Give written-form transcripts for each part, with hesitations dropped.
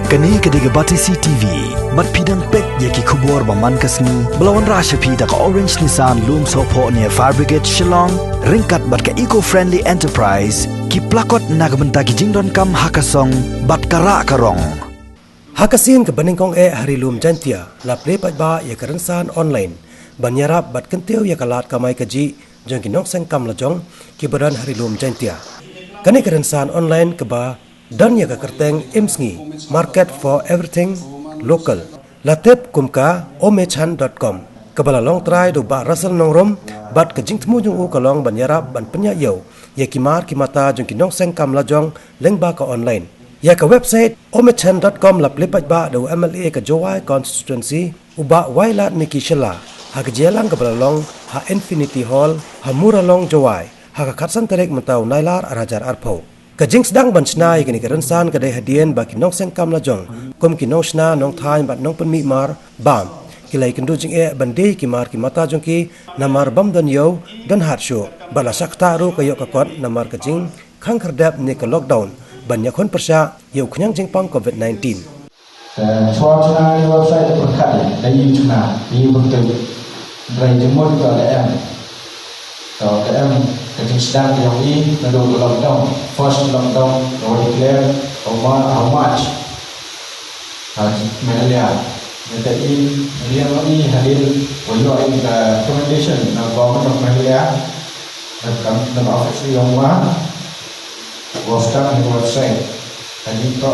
Kani kediga Batisi TV, mat pidang pek yaki kubur baman kasni, belawan rasha pida ka Orange Nissan Loom Sopo near Fire Brigade Shillong, ringkat bat ka eco-friendly enterprise, ki plakot nagbenta ki jingdon kam hakasong, bat kara karong. Hakasin ke beningkong hari lum jantia, lap lepat ba ya kerensan online, banyarap bat kentiu ya kalat kamai kaji, jong ki nokseng kam lajong, ki badan hari lum jantia. Kani kerensan online ke ba, dan ya kerteng imsngi market for everything local latip kumka omechan.com kabala long try do ba rasal nongrom bat ke jing temu jung u kalong banyarap ban penya yau ya kimar kimata jung kinong seng kam lajong leng ba ka online ya ka website omechan.com lap lepat ba do MLA ka Jowai constituency uba wailat miki shela ha ke jelang kabala long ha Infinity Hall ha muralong Jowai ha ka khatsan terek mentau nailar arajar arpau Kajing sedang bansnai kini kerensan kadai hadian bagi nong sengkam lajong kum ki nong sna nong thai bat nong pen mi mar bam kilai kendu jing bandi ki mar ki mata jong ki namar bam dan yo dan hat sho bala sakta ru kayo kakot namar kajing khang khardap ni ka lockdown banyak kon persya yo knyang jing pang COVID-19 Suara di website berkat dari China di bentuk dari jemur ke AM so AM kajing sedang yang ini lalu lockdown first lockdown lalu declare how much Malaysia minta ini hadir walau ini recommendation government of Malaysia dan office yang was done di website dan itu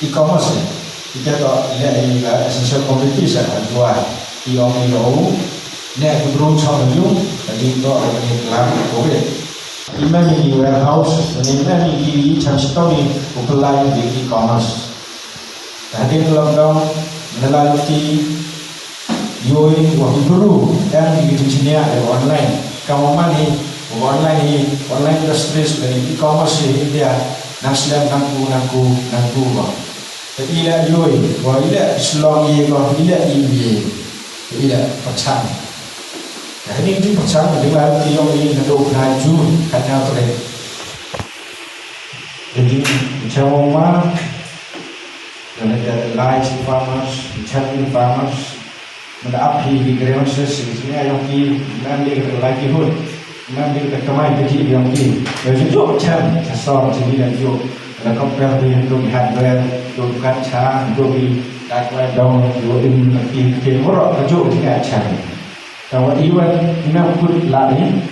e-commerce kita lihat ini essential commodities jual yang ini Nek belum sampai jum, jadi itu ada ni kelam COVID. Iman di warehouse, dan iman di transport ni apply di e-commerce. Tadi lockdown melalui yoi waktu dulu dan di sini ada online. Kamu mana online industries dan e-commerce ni dia nasdem nangku. Jadi ia yoi, wah ia selong ia, wah ia ini, ia pecah. Ini di percaya dengan tiang ini untuk laju karena boleh. Jadi macam mana? Dan ada large farmers, champion farmers, ada api greenhouses, ini yang di nanti livelihood, nanti kemai kecil yang di. Jadi juga macam sesuatu jadi juga. Ada compare dengan untuk hardware, untuk kaca, untuk hardware down, untuk ini murah, juga tidak macam. Kalau iwan ina put lari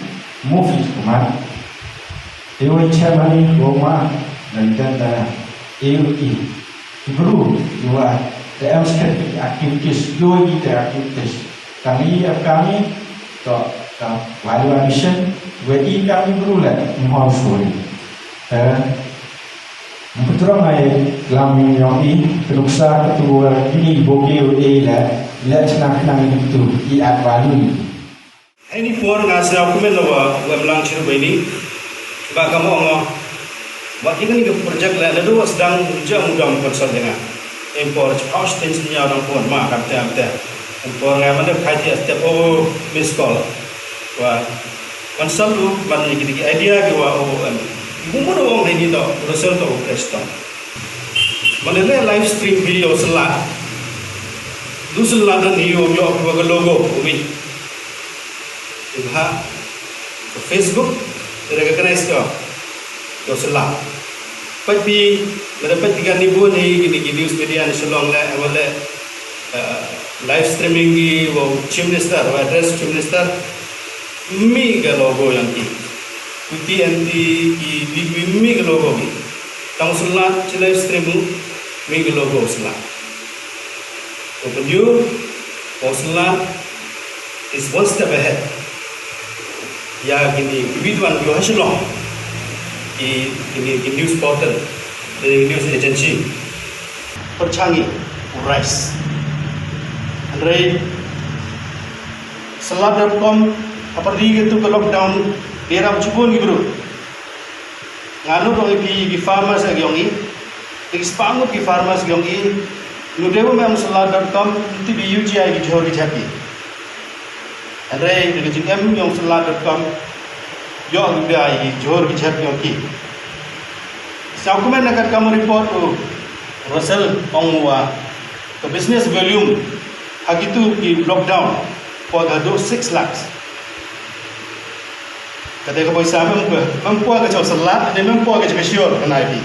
movie kumat, iwan cemani Roma dan tanda EUI, baru dua dalam sekali aktivitas dua kita aktivitas kami to value addition, wedi kami berulang mohon sorry. Betul mai lami yang ini teruksa ketua ini bogeu la senang itu I value. Ini for ngasih aku melawa melang ciru ini, bak kamu ngomong, bak ini ke project lalu sedang mudah konsol dengan import house tensinya orang pun mak kata import ngaman kaya setiap miss call, wah konsol tu mana ni idea ke wah Bumbu orang ini tu, result tu preston. Mana live stream video selat, tu selat dan video yo aku logo umi. Ibarat Facebook, mereka kena istilah, yo selat. Tapi mereka 3,000 ni news media ni selong le, awalnya live streaming di chief minister, address chief minister, mi ke logo yang ti. UTNT di mi logo ni, tang selat live stream mi logo selat. Open you, selat is one step ahead. Ya ini biduan yo hasilong, ini news portal, the news agency, percanggih, rise. Andre selat.com apa dia itu ke lockdown. Biar cipun gitu, nganu dong di farmers lagi yang ini, expangut di farmers yang ini, nudewo memang selat.com nanti di UGI di Johor Kejati, ada yang di yang selat.com, yang UGI di Johor Kejati yang ini, Sa aku man nakat kamu report o Russell ongwa the business volume hagitu ki lockdown for the 6 lakhs. Kata ko paisa mampu ke jauh selat ni mampu ke jauh sure kan IP.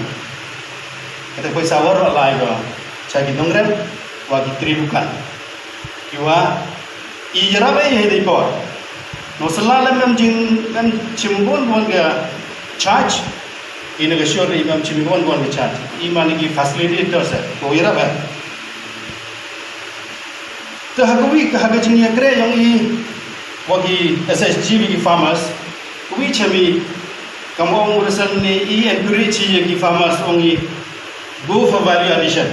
Kata paisa war lai go cagi dongret wa kitri bukan. Kiwa I jarabe ye dei por. No selat mem cimbon bon ke charge ini ke sure imam cimbon bon ke charge. Iman ki facilitator se ko jarabe. Tu hagui hagajini kre yang I wagi SSGB ki farmers we chami kamu urusan ni I encourage ki farmers ongi go for value addition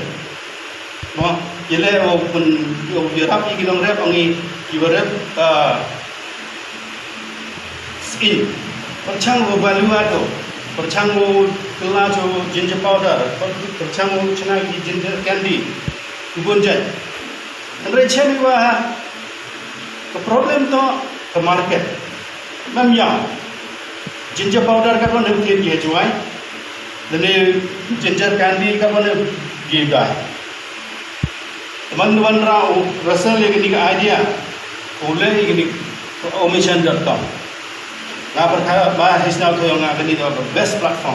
no yele pun yorap I ginong rep ongi yorap skin perchang value add perchang kelas ginger powder perchang chana ginger candy kubunjai Andre chami wa ke problem to ke market. Mem yang ginger powder ka pun dia jual. Dan ginger candy ka pun dia jual. Teman-teman rau rasa lagi ni idea. Oleh ini omission.com. Nah perkara bah hisna tu yang akan itu best platform.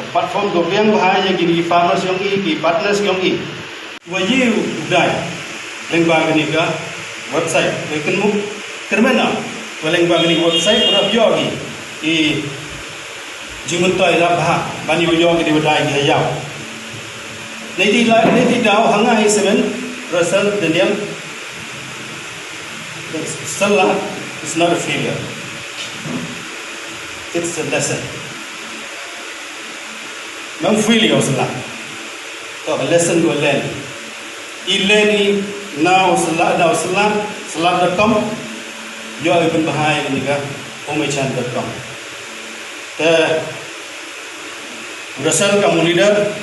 Platform tu yang bahaya gini farmers yang I, partners yang I. Wajib udai. Lengkap ni ke website, mereka mu kerana lengkap ni website orang yogi, I jumentai rabah, bani yogi di badai dia yau. Nanti dah hangai seven result Daniel. Salah is not a failure, it's a lesson. Mem failure salah, so a lesson to learn. I learn now salat.com yo ibn bahai ni ka omechan.com the Russell kamu leader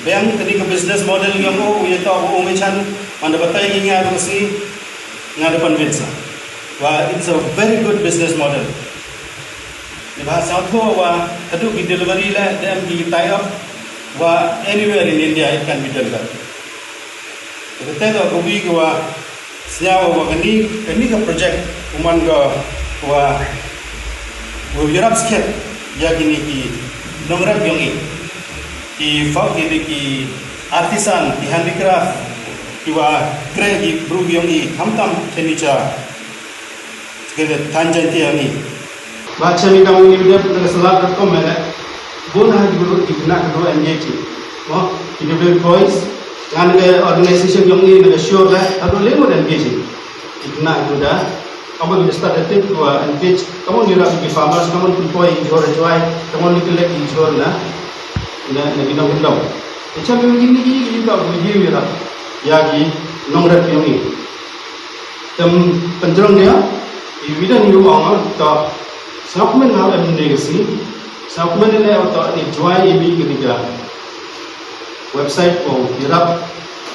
bank tadi ke business model yang ya tahu omechan mana batai ingat mesti ngadapan bensa wah it's a very good business model di bahasa tu wah tadu di delivery lah dan di tie up wah anywhere in India it can be delivered. Kita tahu kami kau siapa kami ke project uman kau Europe skip ya kini ki nongrab yang ki fak ini ki artisan ki handicraft kiwa kre ki bru yang hamtam tenica kita tanjati yang baca ni kamu ni dia dengan salat.com mana bona guru ibna kedua engage ki develop voice Kan organisasi yang ini dengan sure lah, atau lewat engage, ikna itu dah. Kamu bisa start detik dua engage. Kamu ni nak pergi farmers, kamu employ jual, kamu ni collect jual lah. Nak gendong. Macam begini juga begini lah. Yagi nongret yang ini. Dan pencerang dia, bidang itu orang tak supplement hal negasi, supplement ni atau ni jual ini ketika website ko hirap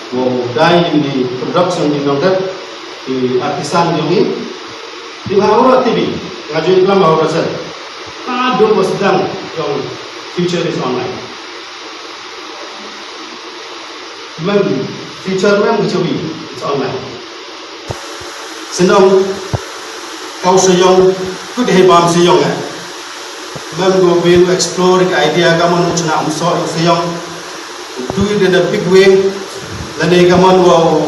ko dai ni production ni nongret di artisan ni di Hawra TV ngaju iklan Hawra sel do sedang yang future is online mem future mem kecuali it's online senang kau seyong ku dihebam seyong mem go will explore idea kamu nak usah seyong do it in a big way. Lani kaman wow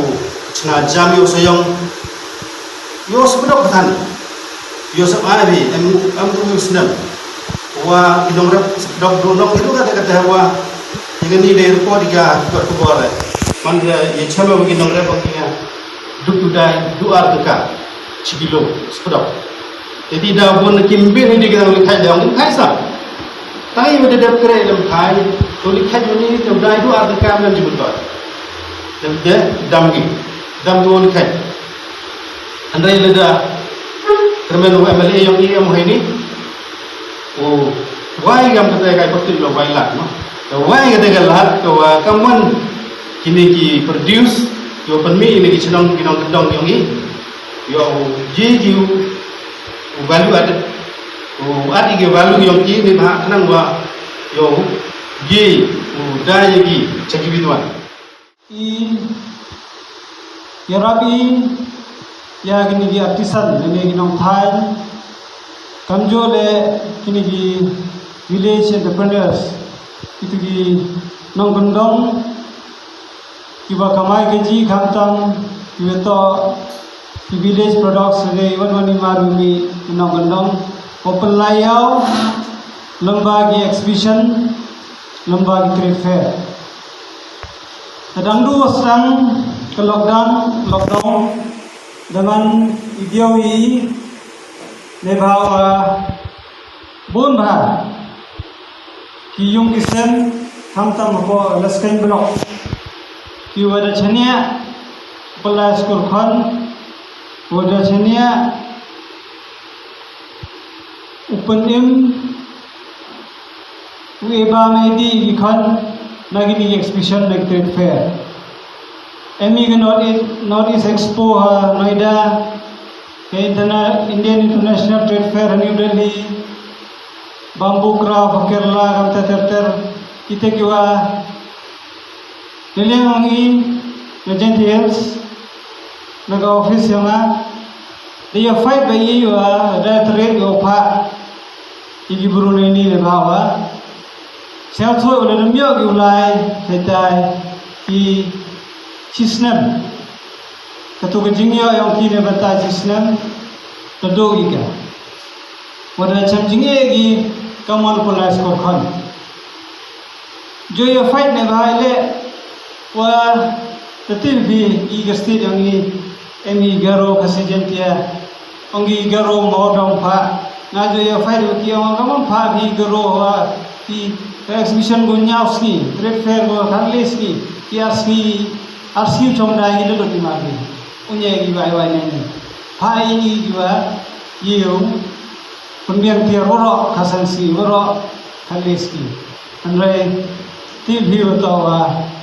cina jami usayong yo sebelum katan yo sebabi am senang wa idong rap sebelum donong itu kata wa yang ini dari report tiga kubur man ya cuma bagi dong rap baginya duk dua dekat cibilo sebelum jadi dah pun kimbir ini kita lihat dah kai sah tapi pada dah kira dalam kai tu lihat ini dah dua dekat dalam jebutkan dan dia dam tu lihat andai leda kerana MLA yang ini oh why yang kata kai betul lo why lah why kata kai lah tu kaman kini ki produce yo penmi ini ki cenong kedong yang ini yo jeju value added adi ke value yang ki ni bah kenang wa yo gi udaya gi cagi biduan ya rabi ya gini gi artisan ini ginong thai kamjo le kini gi village entrepreneurs itu gi nong gendong kiba kamai gaji khamtam kibeto village products re iwan wani marumi nong gendong open layau lembagi exhibition lembagi trade fair sedang dua sedang ke lockdown dengan ideoi nebawa bon bah kiyung kisen khamtam ko laskan blok kiwada chania pala school khan wada chania upanim ueba medi khan nagini exhibition like trade fair emi North East Expo Noida Indian International Trade Fair New Delhi Bamboo Craft Kerala kamta terter kita kiwa lelewangi Regent Hills naga office yang dia fight bayi wa ada trade opa igi buru ini le bawa saya tu udah nembio ulai hetai ki cisnem katu kejingnya yang kini bata cisnem tado ika wada chamjinge gi kaman pula skor khan jo ye fight ne baile wa tetil bi i gasti yang ni emi garo kasijentia ongi garo modong pa na jo ye fight ki ang kaman pa bi garo wa ki exhibition go nyawski trade fair go harleski kiaski arsiu chomda gi lo ti mari unye gi bai bai ne pai ni gi wa yeu pembiang tiar woro kasansi woro harleski andre ti bhi utawa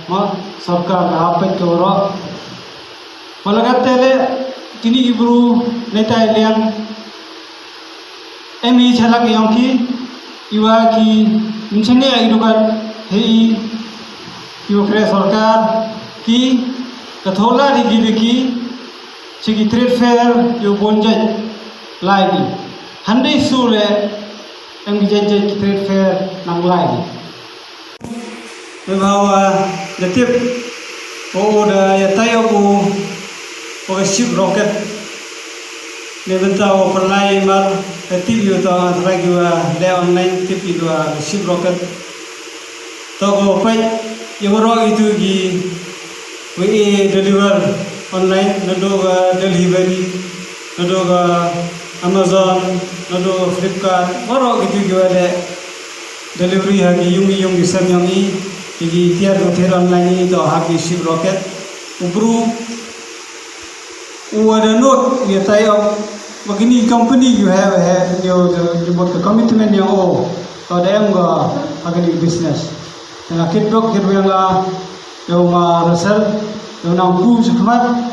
ma sarkar ka apet ko woro malagat tele kini ibru netai liang emi chalak yang ki iwa ki misalnya idukan hei iwa sarkar ki kathola digi segi trade fair yo bonjaj lagi handai sule yang dijajaj trade fair nang lagi bahwa jatip oda ya tayo ko ship rocket ne bentao perlai mar tip yo to atragi wa le online tip yo ship rocket to ko pai yo ro itu gi we deliver online nado delivery nado Amazon nado Flipkart oro gitu gale delivery hagi yung disam yang i gi tiar online ini to hagi ship rocket ubru uada note ya tayo begini company you have your commitment yang to dem ga hagi business na kitok kirwela yung result yung nang bu sekhmat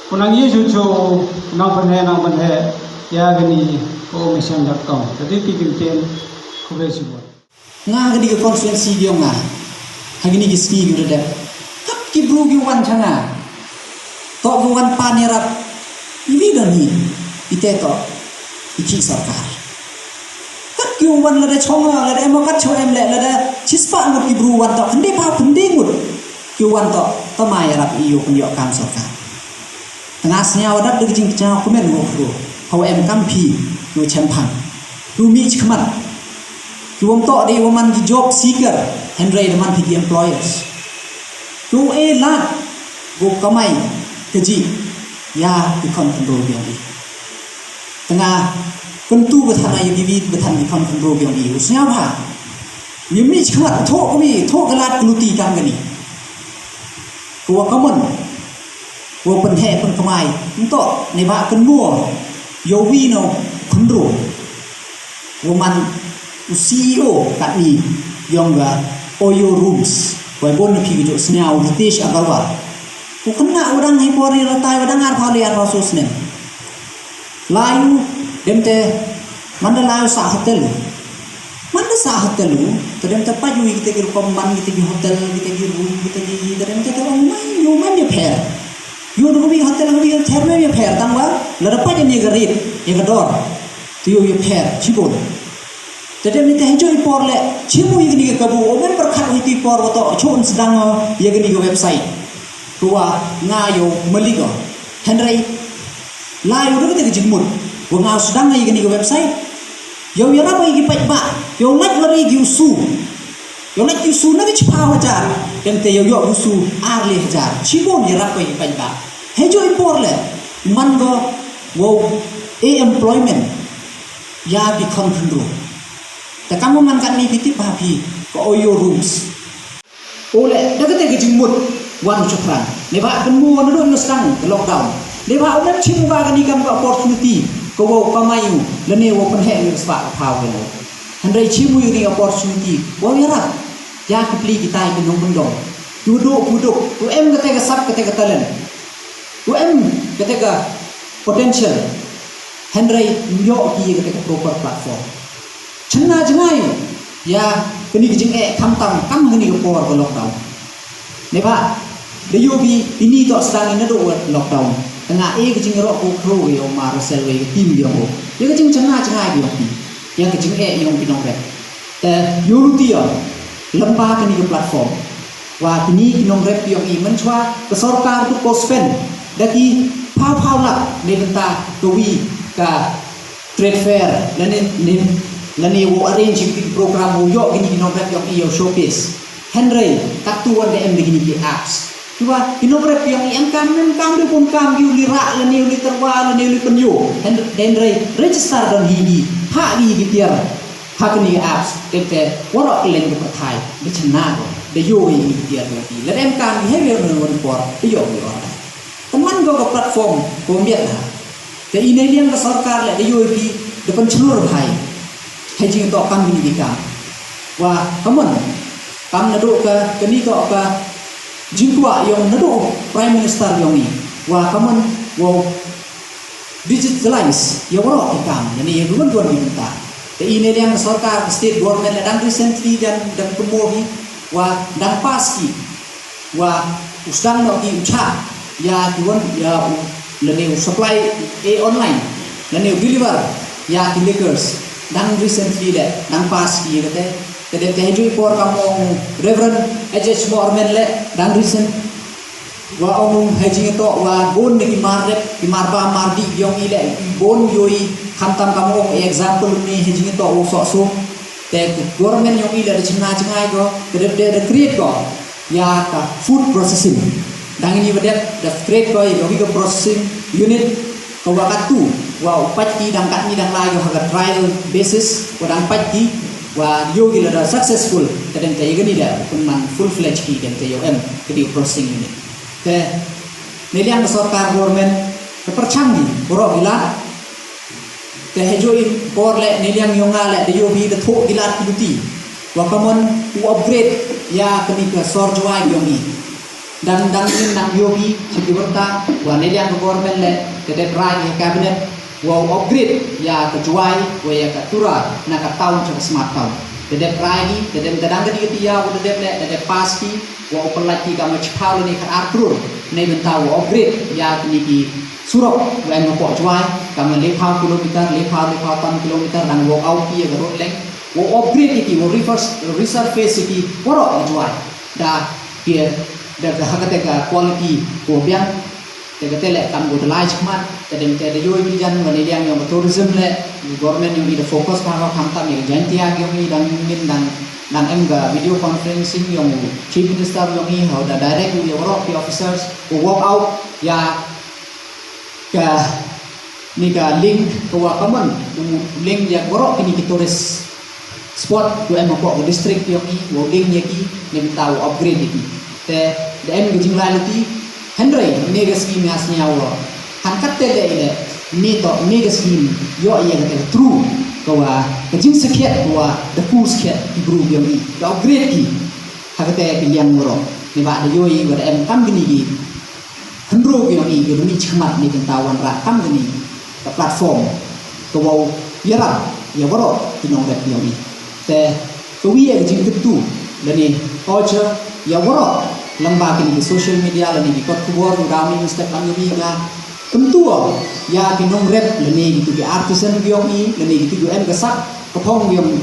kunang ye jojo nang banhe ya gani mission.com jadi tikin khube sibot nga gani ke konferensi dia nga hagini ki ski gure da kap ki bru gi wan changa to gi wan panirap ini dani ite to iki sarkar kap ki wan la da chonga la da emokat cho em le la da chispa ngut ki bru wan to hande pa pending ngut kiwan to mai rap iyo penyo kam sarkar tengah senya wadat de jing cha komen ngo fro how em kampi no champang rumi chkhmat kiwom to de woman ki job seeker henry de man ki employers tu lat go kamai keji ya ki kon kontrol biang di tengah pentu bethan ayu bibi bethan ki kon kontrol biang di usnya ba yumi chkhmat tho kami tho galat kluti kam gani tua kamun tua penhe pen kemai untuk neba kenua yowi no kundro woman CEO kat ni yang ga oyo rooms wai bon pi video snau ritesh agarwal ku kena orang hipori ratai wadang ar phalian rasus ne layu demte mandalayu sa hotel Mana sah hotel lu? Tadem tepat juga kita kira koman, kita di hotel, kita di room, kita di tadem kita rumah dia pair. Yo dulu di hotel aku di termen dia pair, tangwa. Lalu apa yang dia gerit, dia gedor. Tu yo pair, cibol. Tadem kita hijau ipor le, cimu yang ni kabu, omen berkat itu ipor atau cuman sedang yang ni website. Tua ngayo meligo, Henry. Layu dulu kita jemut, gua ngau sedang yang ni website. Yo ya rapa igi pai ba yo nak lari igi usu yo nak usu na ke chapa hajar kente yo usu arle hajar chibon ya rapa igi pai ba hejo imporle mango wo employment ya di konfundro ta kamu man kan ni fiti papi ko oyo rooms ole daga te ke jimut wan chukran ne ba kan mo no no stang lockdown ne ba ona chimu ba kan ni kam opportunity ko wo pamayu lene wo penhe ni spa phao ke handai chimu ni opportunity wo yara ya kepli kita ke nong bendong duduk tu em kata sap kata talent tu em kata potential handai yo ki kata proper platform chena jangai ya kini kijing kam keni ko por lockdown ne ba de yo bi ini to sedang ini do lockdown tengah kecing rok kru yo marcel we tim yo yo kecing cengah yo yang kecing yang pinong rek yuruti yo lembah kini ke platform wah kini pinong rek yo menchwa ke sarkar tu kospen daki pau lah ne benta kewi ka trade fair lani wo arrange program wo yo kini pinong rek yo showcase Henry katuan DM begini di apps Tuwa pinogrep yang kam dia pun kam yu lira lani uli terwa lani uli penyu Henry register dan hidi hak di bitir hak ni apps kete warok len ke perthai de chana de yo ni bitir lagi le kam di hewe non por de yo ni ora teman go ke platform ko miat lah te ini liang ke sarkar le de yo bi de penclur hai jing to kam ni dikam wah kamun kam nadu ke ni to ke jingkwa yang nado prime minister yang ni wah kaman wow digitalize ya waro ikam yani yang dua diminta te ini yang sarkar state government dan recently dan kemohi wah dan paski wah usang no ki ucha ya duan ya lene supply online lene deliver ya makers dan recently dan paski kata Jadi tehjui por kamu Reverend H.H. Mormon le dan recent wa omum haji itu wa bon ni ki marba mardi yong ile bon yoi khantam kamu example ni haji itu so te government yong ile de china go de create go ya ka food processing dan ini bedet the create go yong go processing unit ko wa katu wa upati dan kat ni dan lain harga trial basis wa dan pati wah yogi lada successful kadang tayo gani dah pun full fledged ki kan tayo kedi processing ini ke niliang sarkar government kepercanggi borok gila ke hejoi porle niliang yongale de yogi de thok gila kiluti wa kamon upgrade ya keni ke sorjwai yogi dan ini nang yogi sekiberta wa niliang government le de prime cabinet wow upgrade ya kejuai wa ya katura na ka tahun ke smart town dedep ragi dedep kadang kedi ya wa dedep le dedep paski wa operlati ka ma chpau ni ka arkrur ne benta wa upgrade ya ni ki surok wa en ko juai ka ma le phau kilometer tan kilometer dan walk out ki ga road length wa upgrade ki wa resurface ki poro juai da kia da hakate ka quality ko biang Tegak-tegak kan buat lain cuma, tadi kita jauh ini jangan meniliang yang tourism le, government yang ini fokus pada hantam yang jantiak yang ini dan enggak video conferencing yang chief minister yang ini, ada direct yang orang officers, walk out ya ke ni ke link ke wakaman, link yang orang ini kita turis spot tu emang kok district yang ini, link yang ini, ni tahu upgrade ini, te em kejimlah nanti Henry mega scheme asnya Allah hankat tele ile to mega scheme yo iya kata true kawa kejin sekiat kawa the cool sekiat ibru yang ini the upgrade ki hakate pilihan moro ni ba de yoi ba em kam gini ki hendro yang ini yo ni chmat ni kentawan ra kam gini ke platform kawa yara ya boro tinong rek yang ini แต่ก็วิ่งจริงๆตู้แล้วนี่ออเจออย่าวรอลำบากนี่ที่โซเชียลมีเดียแล้วนี่ที่กดตัวดูดาวนี่สเต็ปอันนี้ก็tentu ya kinong rep leni gitu di artisan biong i leni gitu em gasak kapong biong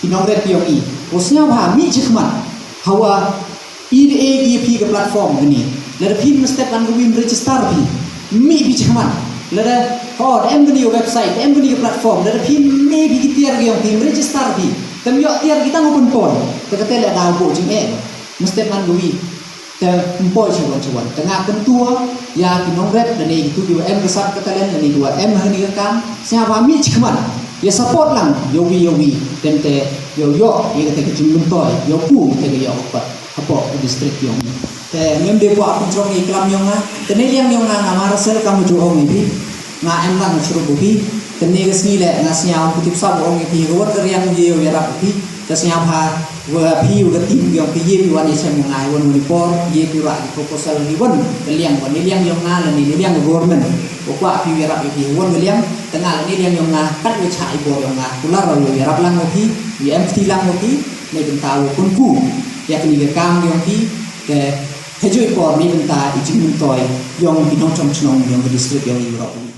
kinong rep biong i posnya ba mi chikman hawa EDAGP ke platform gini lada pin step an win register pi mi bi chikman lada oh em gini website em gini ke platform lada pin mi bi tiar biong pin register pi tem yo tiar kita ngopun pon tekate la daw bo jing e step an win te empoi cuan tengah kentua ya kinong rep dan itu 2M besar kekalian dan 2M hari kan siapa mi cuman ya support lang yowi dan te yo ya kata kecil mentoi yo pu te yo apa distrik yang te mem de buat kontrol iklam yang te ne yang ngamar sel kamu juong ini nga em lang suruh buhi te ne gesni le ngasnya kutip sab ong ini ruat yang yo ya rapi te siapa vừa phi vừa tìm dòng cái gì vừa đi xem một ngày vừa đi por gì thì lại proposal đi vẫn cái liang còn đi liang dòng nga là đi liang của government của qua phi vừa đi vẫn cái liang tengah là đi liang dòng nga cắt vừa chạy bộ dòng nga pula rồi vừa rap lang một phi vì em phi lang một phi này chúng ta vừa quân cũ ya cái này cam dòng phi cái thế giới por này chúng ta chỉ muốn tỏi dòng cái nông trong dòng cái district dòng Europe